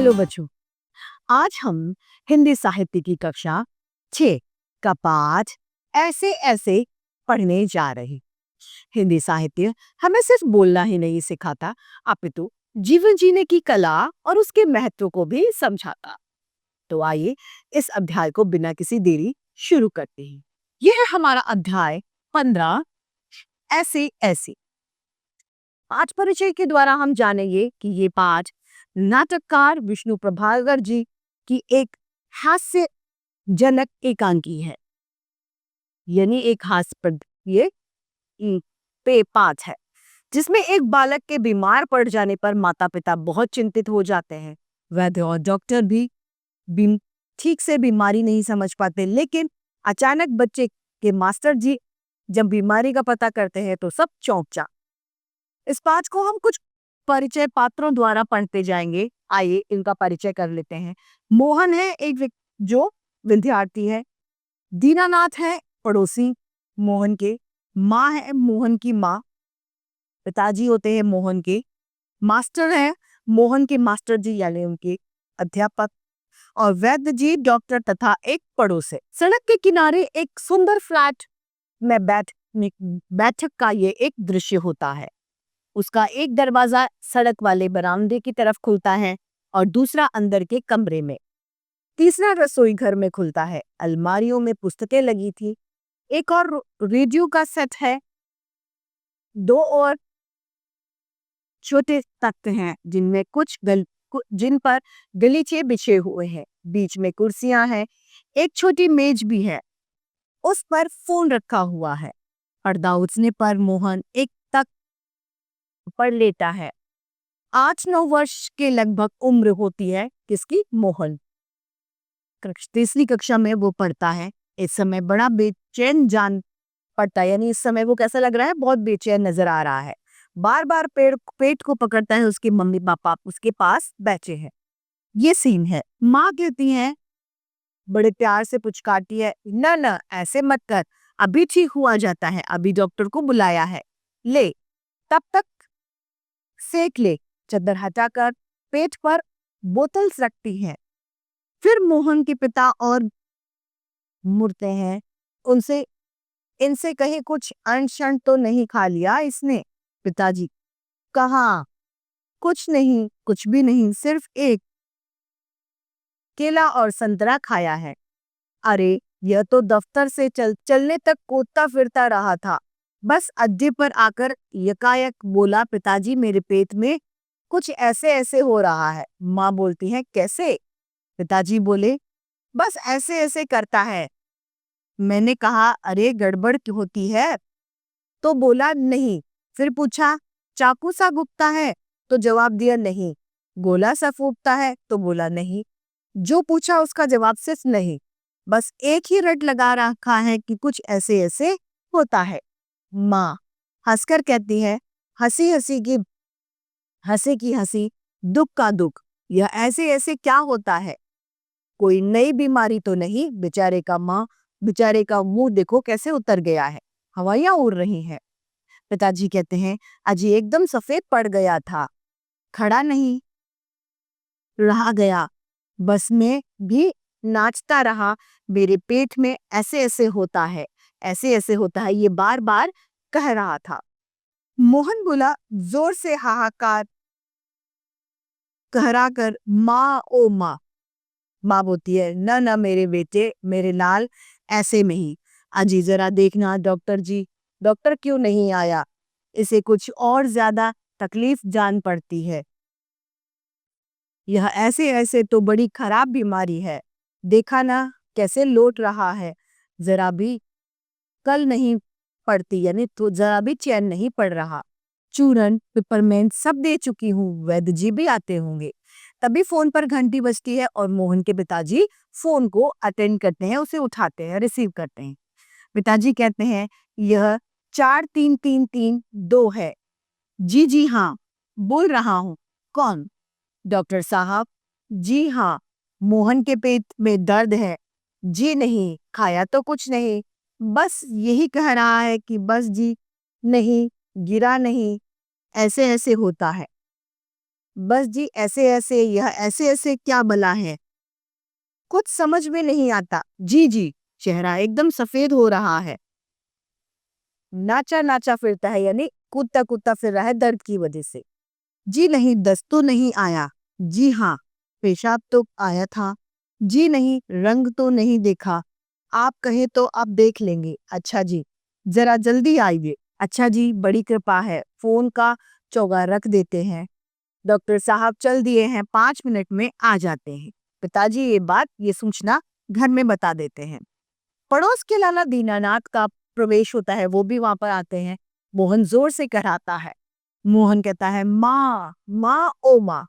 Hello बच्चों, आज हम हिंदी साहित्य की कक्षा 6 का पाठ ऐसे ऐसे पढ़ने जा रहे हैं। हिंदी साहित्य हमें सिर्फ बोलना ही नहीं सिखाता, अपितु जीवन जीने की कला और उसके महत्व को भी समझाता। तो आइए इस अध्याय को बिना किसी देरी शुरू करते हैं। यह है हमारा अध्याय 15 ऐसे ऐसे। पाठ परिचय के द्वारा हम जानेंगे कि ये पाठ नाटककार विष्णु प्रभाकर जी की एक हास्य जनक एकांकी है, यानी एक हास्यप्रद ये पे पाठ है जिसमें एक बालक के बीमार पड़ जाने पर माता पिता बहुत चिंतित हो जाते हैं। वैद्य और डॉक्टर भी ठीक से बीमारी नहीं समझ पाते, लेकिन अचानक बच्चे के मास्टर जी जब बीमारी का पता करते हैं तो सब चौंक जाते। इस पाठ को हम कुछ परिचय पात्रों द्वारा पढ़ते जाएंगे। आइए इनका परिचय कर लेते हैं। मोहन है एक जो विद्यार्थी है। दीनानाथ है पड़ोसी मोहन के। माँ है मोहन की माँ। पिताजी होते हैं मोहन के। मास्टर है मोहन के मास्टर जी यानी उनके अध्यापक। और वैद्य जी डॉक्टर तथा एक पड़ोस है। सड़क के किनारे एक सुंदर फ्लैट में बैठक का ये एक दृश्य होता है। उसका एक दरवाजा सड़क वाले बरामदे की तरफ खुलता है और दूसरा अंदर के कमरे में। तीसरा रसोई घर में खुलता है। अलमारियों में पुस्तकें लगी थी। एक और रेडियो का सेट है। दो और छोटे तख्त हैं जिनमें जिन पर गलीचे बिछे हुए हैं। बीच में कुर्सियां हैं। एक छोटी मेज भी है, उस पर फोन रखा हुआ है। पर्दा उठने पर मोहन एक तख्त पर लेटा है। 8-9 वर्ष के लगभग उम्र होती है किसकी, मोहन। तीसरी कक्षा में वो पढ़ता है। इस समय बड़ा बेचैन जान पड़ता है, यानी इस समय वो कैसा लग रहा है, बहुत बेचैन नजर आ रहा है। बार बार पेट को पकड़ता है। उसके मम्मी पापा उसके पास बैठे हैं। ये सीन है। माँ कहती है, बड़े प्यार से पुचकारती है, ना ना ऐसे मत कर, अभी ठीक हुआ जाता है, अभी डॉक्टर को बुलाया है, ले तब तक सेक ले। चद्दर हटाकर पेट पर बोतल्स रखती है। फिर मोहन के पिता और मुड़ते हैं। उनसे इनसे कहीं कुछ अनशन तो नहीं खा लिया इसने। पिताजी, कहाँ, कुछ नहीं, कुछ भी नहीं, सिर्फ एक केला और संतरा खाया है। अरे यह तो दफ्तर से चलने तक कूदता फिरता रहा था, बस अड्डे पर आकर यकायक बोला, पिताजी मेरे पेट में कुछ ऐसे ऐसे हो रहा है। माँ बोलती है, कैसे? पिताजी बोले, बस ऐसे ऐसे करता है। मैंने कहा, अरे गड़बड़ होती है? तो बोला नहीं। फिर पूछा, चाकू सा घुपता है? तो जवाब दिया नहीं। गोला सा फूटता है? तो बोला नहीं। जो पूछा उसका जवाब सिर्फ नहीं। बस एक ही रट लगा रखा है कि कुछ ऐसे ऐसे होता है। माँ हंसकर कहती है, हंसी की हंसी, दुख का दुख, यह ऐसे ऐसे क्या होता है? कोई नई बीमारी तो नहीं? बेचारे का मुंह देखो कैसे उतर गया है, हवाइयां उड़ रही हैं। पिताजी कहते हैं, अजी एकदम सफेद पड़ गया था, खड़ा नहीं रहा गया, बस में भी नाचता रहा। मेरे पेट में ऐसे ऐसे होता है, ऐसे ऐसे होता है, ये बार बार कह रहा था। मोहन बोला, जोर से हाहाकार कहरा कर, माँ ओ माँ। माँ बोलती है, न न मेरे बेटे, मेरे लाल, ऐसे में ही। अजी जरा देखना डॉक्टर जी, डॉक्टर क्यों नहीं आया? इसे कुछ और ज्यादा तकलीफ जान पड़ती है। यह ऐसे ऐसे तो बड़ी खराब बीमारी है, देखा ना कैसे लौट रहा है, जरा भी कल नहीं पड़ती, यानी तो जरा भी चैन नहीं पड़ रहा। चूरन पिपरमेंट सब दे चुकी हूँ, वैद्य जी भी आते होंगे। तभी फोन पर घंटी बजती है और मोहन के पिताजी फोन को अटेंड करते हैं, उसे उठाते हैं, रिसीव करते हैं। पिताजी कहते हैं, यह 4332 है। जी जी हाँ, बोल रहा हूँ। कौन? डॉक्टर साहब। जी हाँ। मोहन के पेट में दर्द है? जी नहीं, खाया तो कुछ नहीं, बस यही कह रहा है कि बस जी नहीं, गिरा नहीं, ऐसे ऐसे होता है। बस जी ऐसे ऐसे, यह ऐसे ऐसे क्या भला है, कुछ समझ में नहीं आता। जी जी, चेहरा एकदम सफेद हो रहा है। नाचा नाचा फिरता है, यानी कूदता कूदता फिर रहा है दर्द की वजह से। जी नहीं, दस्त तो नहीं आया। जी हाँ, पेशाब तो आया था। जी नहीं, रंग तो नहीं देखा। आप कहे तो आप देख लेंगे। अच्छा जी, जरा जल्दी आइए। अच्छा जी, बड़ी कृपा है, फोन का चौगा रख देते हैं। डॉक्टर साहब चल दिए हैं, 5 मिनट में आ जाते हैं। पिताजी ये सूचना घर में बता देते हैं। पड़ोस के लाला दीनानाथ का प्रवेश होता है, वो भी वहां पर आते हैं। मोहन जोर से कराता है। मोहन कहता है, माँ माँ ओ माँ।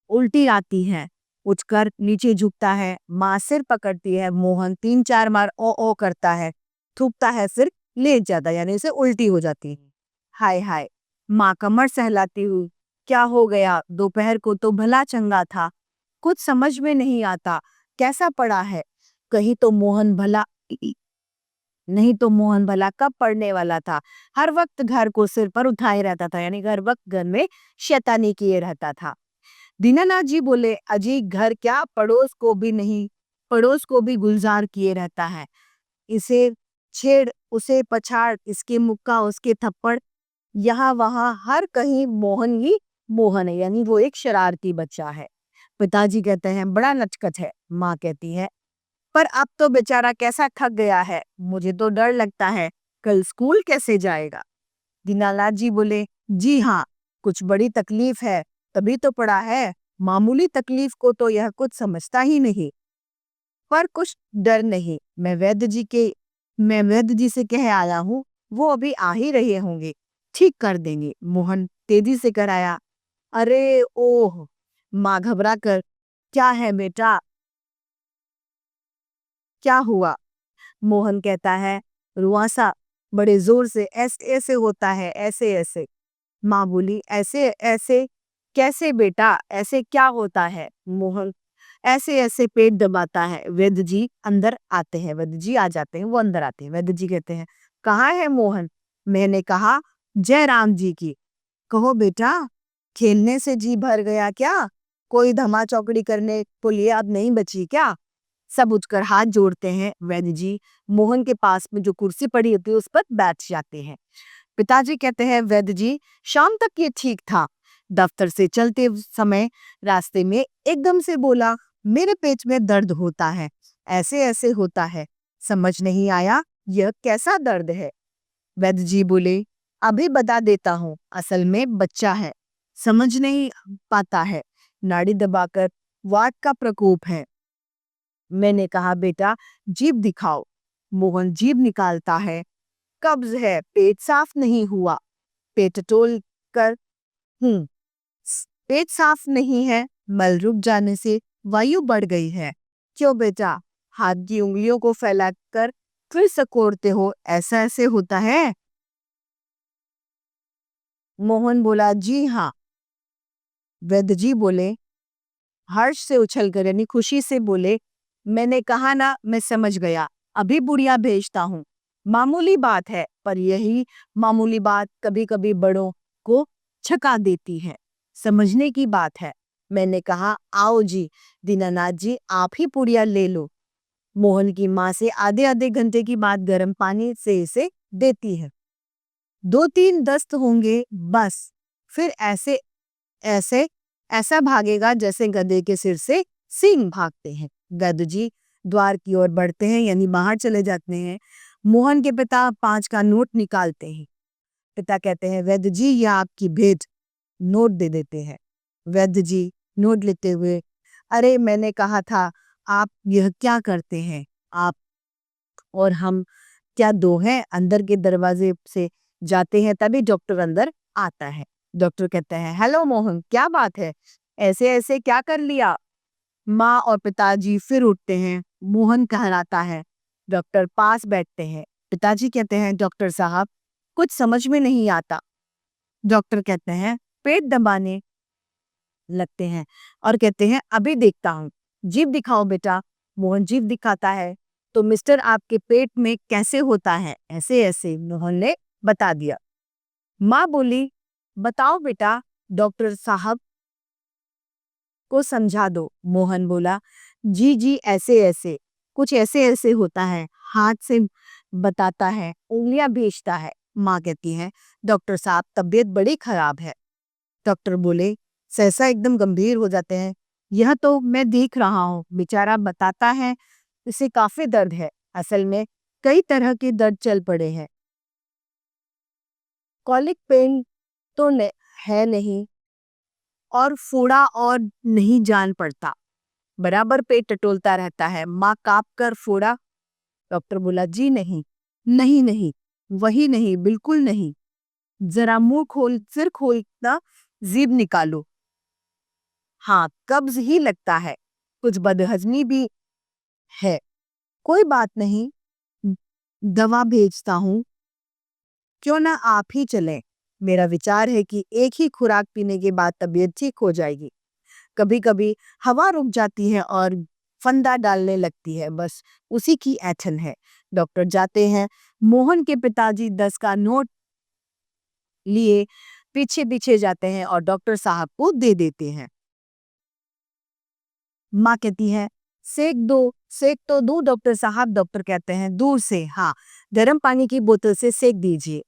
उल्टी आती है। उठकर नीचे झुकता है। माँ सिर पकड़ती है। मोहन 3-4 बार ओ करता है, थूकता है, फिर लेट जाता है, यानी उसे उल्टी हो जाती है। हाय हाय, माँ कमर सहलाती हुई, क्या हो गया, दोपहर को तो भला चंगा था, कुछ समझ में नहीं आता, कैसा पड़ा है। कहीं तो मोहन भला नहीं तो मोहन भला कब पढ़ने वाला था। हर वक्त घर को सिर पर उठाए रहता था, यानी हर वक्त घर में शैतानी किए रहता था। दीनानाथ जी बोले, अजी घर क्या, पड़ोस को भी नहीं, पड़ोस को भी गुलजार किए रहता है। इसे छेड़, उसे पछाड़, इसके मुक्का, उसके थप्पड़, यहाँ वहां हर कहीं मोहन ही मोहन है, यानी वो एक शरारती बच्चा है। पिताजी कहते हैं, बड़ा नचकच है। माँ कहती है, पर अब तो बेचारा कैसा थक गया है, मुझे तो डर लगता है, कल स्कूल कैसे जाएगा। दीनानाथ जी बोले, जी हाँ, कुछ बड़ी तकलीफ है, तभी तो पड़ा है, मामूली तकलीफ को तो यह कुछ समझता ही नहीं। पर कुछ डर नहीं, मैं वैद्य जी से कह आया हूँ, वो अभी आ ही रहे होंगे, ठीक कर देंगे। मोहन तेजी से कराया। अरे ओह, माँ घबरा कर, क्या है बेटा, क्या हुआ। मोहन कहता है, रुआसा बड़े जोर से ऐसे ऐसे होता है, ऐसे ऐसे। माँ बोली, ऐसे ऐसे कैसे बेटा, ऐसे क्या होता है। मोहन ऐसे ऐसे पेट दबाता है। वैद्य जी अंदर आते हैं, वैद्य जी आ जाते हैं, वो अंदर आते हैं। वैद्य जी कहते हैं, कहाँ है मोहन। मैंने कहा, जय राम जी की। कहो बेटा, खेलने से जी भर गया क्या, कोई धमा चौकड़ी करने को लिए अब नहीं बची क्या। सब उठकर हाथ जोड़ते हैं। वैद्य जी मोहन के पास में जो कुर्सी पड़ी होती है उस पर बैठ जाते हैं। पिताजी कहते हैं, वैद्य जी शाम तक ये ठीक था, दफ्तर से चलते समय रास्ते में एकदम से बोला, मेरे पेट में दर्द होता है, ऐसे ऐसे होता है, समझ नहीं आया यह कैसा दर्द है। वैद्य जी बोले, अभी बता देता हूँ, असल में बच्चा है, समझ नहीं पाता है, नाड़ी दबाकर वात का प्रकोप है। मैंने कहा, बेटा जीभ दिखाओ। मोहन जीभ निकालता है। कब्ज है, पेट साफ नहीं हुआ। पेट टोल कर, हूँ, पेट साफ नहीं है, मल रुक जाने से वायु बढ़ गई है। क्यों बेटा, हाथ की उंगलियों को फैलाकर फिर सकोड़ते हो, ऐसा ऐसे होता है। मोहन बोला, जी हाँ। वैद्य जी बोले, हर्ष से उछलकर, यानी खुशी से बोले, मैंने कहा ना, मैं समझ गया, अभी बुढ़िया भेजता हूँ। मामूली बात है, पर यही मामूली बात कभी कभी बड़ों को छका देती है, समझने की बात है। मैंने कहा, आओ जी, दीनानाथ जी आप ही पुड़िया ले लो। मोहन की माँ से आधे आधे घंटे की बात गर्म पानी से इसे देती है। 2-3 दस्त होंगे बस, फिर ऐसे ऐसे ऐसा भागेगा जैसे गधे के सिर से सींग भागते हैं। गध जी द्वार की ओर बढ़ते हैं, यानी बाहर चले जाते हैं। मोहन के पिता 5 का नोट निकालते हैं। पिता कहते हैं, वैद्य जी यह आपकी भेंट। नोट दे देते हैं। वैद्य जी नोट लेते हुए, अरे मैंने कहा था, आप यह क्या करते हैं, आप और हम क्या दो हैं। अंदर के दरवाजे से जाते हैं, तभी डॉक्टर अंदर आता है। डॉक्टर कहते हैं, हेलो मोहन, क्या बात है, ऐसे ऐसे क्या कर लिया। माँ और पिताजी फिर उठते हैं। मोहन कहलाता है। डॉक्टर पास बैठते हैं। पिताजी कहते हैं, डॉक्टर साहब कुछ समझ में नहीं आता। डॉक्टर कहते हैं, पेट दबाने लगते हैं और कहते हैं, अभी देखता हूँ, जीभ दिखाओ बेटा। मोहन जीभ दिखाता है। तो मिस्टर आपके पेट में कैसे होता है, ऐसे ऐसे मोहन ने बता दिया। माँ बोली, बताओ बेटा, डॉक्टर साहब को समझा दो। मोहन बोला, जी जी ऐसे ऐसे, कुछ ऐसे ऐसे होता है। हाथ से बताता है, उंगलियां भेजता है। माँ कहती है, डॉक्टर साहब तबीयत बड़ी खराब है। डॉक्टर बोले, सहसा एकदम गंभीर हो जाते हैं। यह तो मैं देख रहा हूँ, बेचारा बताता है इसे काफी दर्द है। असल में कई तरह के दर्द चल पड़े हैं। कॉलिक पेन तो है नहीं, और फोड़ा और नहीं जान पड़ता। बराबर पेट टटोलता रहता है। माँ कांप कर, फोड़ा? डॉक्टर बोला, जी नहीं, नहीं नहीं, वही नहीं, बिल्कुल नहीं। जरा मुंह खोल, सिर खोलना, जीभ निकालो। हाँ, कब्ज ही लगता है, कुछ बदहजमी भी है। कोई बात नहीं, दवा भेजता हूँ, क्यों ना आप ही चलें। मेरा विचार है कि एक ही खुराक पीने के बाद तबीयत ठीक हो जाएगी। कभी कभी हवा रुक जाती है और फंदा डालने लगती है, बस उसी की ऐंठन है। डॉक्टर जाते हैं। मोहन के पिताजी 10 का नोट लिए पीछे पीछे जाते हैं और डॉक्टर साहब को दे देते हैं। माँ कहती है, सेक दो, सेक तो दो डॉक्टर साहब। डॉक्टर कहते हैं, दूर से, हाँ, गर्म पानी की बोतल से सेक दीजिए।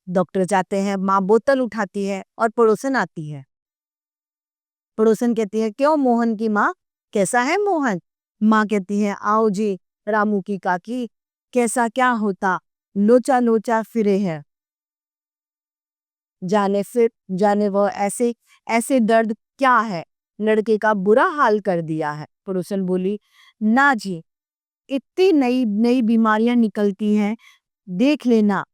डॉक्टर जाते हैं। माँ बोतल उठाती है और पड़ोसन आती है। पड़ोसन कहती है, क्यों मोहन की माँ, कैसा है मोहन? माँ कहती है, आओ जी, रामू की काकी, कैसा क्या होता, लोचा लोचा फिरे है। जाने वह ऐसे ऐसे दर्द क्या है, लड़के का बुरा हाल कर दिया है। पड़ोसन बोली, ना जी, इतनी नई नई बीमारियां निकलती हैं, देख लेना,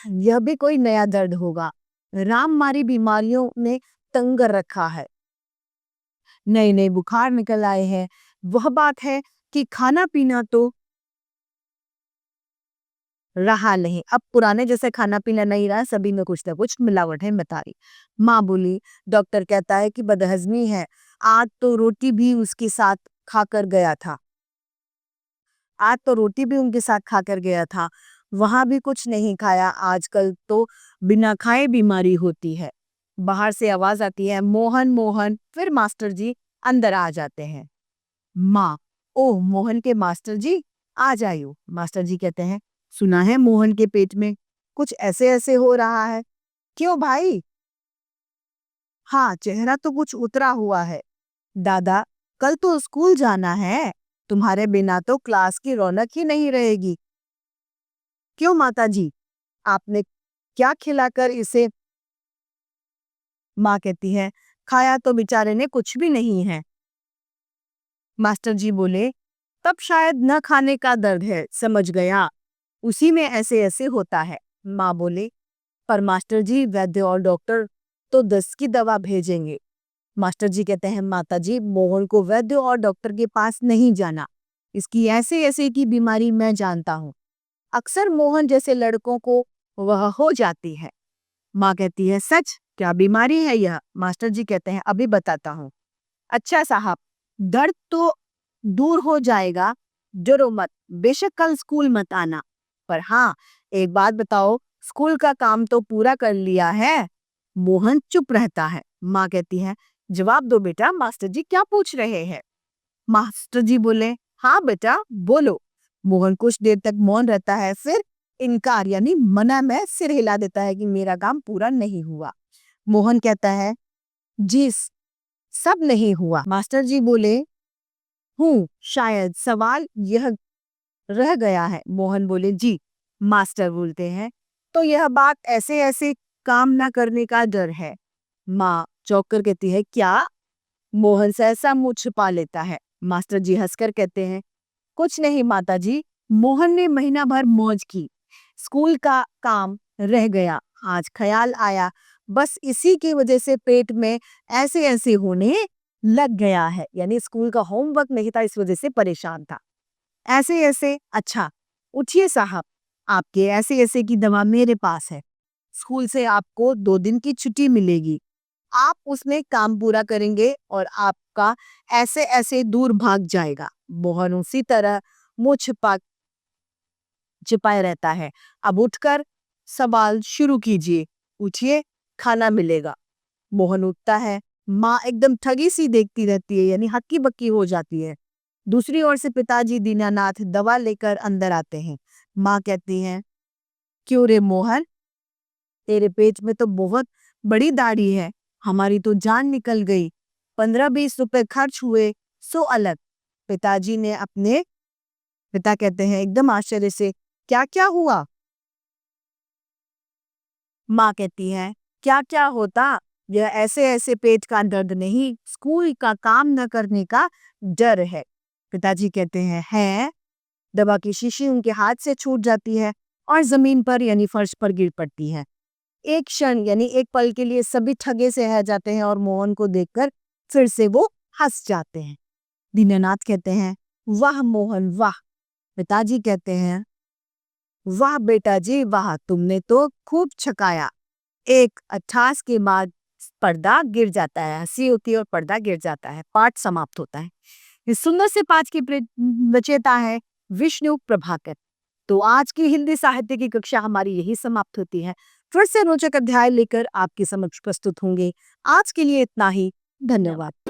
यह भी कोई नया दर्द होगा। राम मारी बीमारियों ने तंग कर रखा है, नए नए बुखार निकल आए हैं। वह बात है कि खाना पीना तो रहा नहीं, अब पुराने जैसे खाना पीना नहीं रहा, सभी में कुछ ना कुछ मिलावट है, बता रही। माँ बोली, डॉक्टर कहता है कि बदहजमी है, आज तो रोटी भी उसके साथ खाकर गया था। आज तो रोटी भी उनके साथ खाकर गया था, वहां भी कुछ नहीं खाया। आजकल तो बिना खाए बीमारी होती है। बाहर से आवाज आती है, मोहन मोहन। फिर मास्टर जी अंदर आ जाते हैं। माँ, ओह मोहन के मास्टर जी, आ जाइयो। मास्टर जी कहते हैं, सुना है मोहन के पेट में कुछ ऐसे ऐसे हो रहा है। क्यों भाई? हाँ, चेहरा तो कुछ उतरा हुआ है। दादा, कल तो स्कूल जाना है, तुम्हारे बिना तो क्लास की रौनक ही नहीं रहेगी। क्यों माता जी, आपने क्या खिलाकर इसे? माँ कहती है, खाया तो बेचारे ने कुछ भी नहीं है। मास्टर जी बोले, तब शायद न खाने का दर्द है, समझ गया, उसी में ऐसे ऐसे होता है। माँ बोले, पर मास्टर जी, वैद्य और डॉक्टर तो 10 की दवा भेजेंगे। मास्टर जी कहते हैं, माता जी, मोहन को वैद्य और डॉक्टर के पास नहीं जाना, इसकी ऐसे ऐसे की बीमारी मैं जानता हूँ। अक्सर मोहन जैसे लड़कों को वह हो जाती है। माँ कहती है, सच? क्या बीमारी है यह? मास्टर जी कहते हैं, अभी बताता हूँ। अच्छा साहब, दर्द तो दूर हो जाएगा, डरो मत, बेशक कल स्कूल मत आना, पर हाँ, एक बात बताओ, स्कूल का काम तो पूरा कर लिया है? मोहन चुप रहता है। माँ कहती है, जवाब दो बेटा, मास्टर जी क्या पूछ रहे हैं? मास्टर जी बोले, हाँ बेटा बोलो। मोहन कुछ देर तक मौन रहता है, फिर इनकार यानी मना में सिर हिला देता है कि मेरा काम पूरा नहीं हुआ। मोहन कहता है, जी सब नहीं हुआ। मास्टर जी बोले, हूँ, शायद सवाल यह रह गया है। मोहन बोले, जी। मास्टर बोलते हैं, तो यह बात ऐसे ऐसे काम ना करने का डर है। माँ चौंक कर कहती है, क्या? मोहन सहसा मुंह छुपा लेता है। मास्टर जी हंसकर कहते हैं, कुछ नहीं माता जी, मोहन ने महीना भर मौज की, स्कूल का काम रह गया, आज ख्याल आया, बस इसी की वजह से पेट में ऐसे ऐसे होने लग गया है, यानी स्कूल का होमवर्क नहीं था, इस वजह से परेशान था। ऐसे ऐसे, अच्छा, उठिए साहब, आपके ऐसे ऐसे की दवा मेरे पास है, स्कूल से आपको 2 दिन की छुट्टी मिलेगी, आप उसमें काम पूरा करेंगे और आपका ऐसे ऐसे दूर भाग जाएगा। मोहन उसी तरह मुंह छिपाए रहता है। अब उठकर सवाल शुरू कीजिए, उठिए, खाना मिलेगा। मोहन उठता है। माँ एकदम ठगी सी देखती रहती है, यानी हक्की बक्की हो जाती है। दूसरी ओर से पिताजी दीनानाथ दवा लेकर अंदर आते हैं। माँ कहती हैं, क्यों रे मोहन, तेरे पेट में तो बहुत बड़ी दाढ़ी है, हमारी तो जान निकल गई। 15-20 रुपए खर्च हुए, सो अलग। पिताजी ने अपने पिता कहते हैं एकदम आश्चर्य से, क्या क्या हुआ? माँ कहती है, क्या क्या होता, यह ऐसे ऐसे पेट का दर्द नहीं, स्कूल का काम न करने का डर है। पिताजी कहते हैं, है? दवा की शीशी उनके हाथ से छूट जाती है और जमीन पर यानी फर्श पर गिर पड़ती है। एक क्षण यानी एक पल के लिए सभी ठगे से रह जाते हैं और मोहन को देखकर फिर से वो हंस जाते हैं। दीनानाथ कहते हैं, वाह मोहन वाह। पिताजी कहते हैं, वाह बेटा जी वाह, तुमने तो खूब छकाया। एक अट्ठास के बाद पर्दा गिर जाता है, हंसी होती है और पर्दा गिर जाता है, पाठ समाप्त होता है। इस सुंदर से पाठ की रचयिता है विष्णु प्रभाकर। तो आज की हिंदी साहित्य की कक्षा हमारी यही समाप्त होती है। फिर से रोचक अध्याय लेकर आपके समक्ष प्रस्तुत होंगे। आज के लिए इतना ही। धन्यवाद।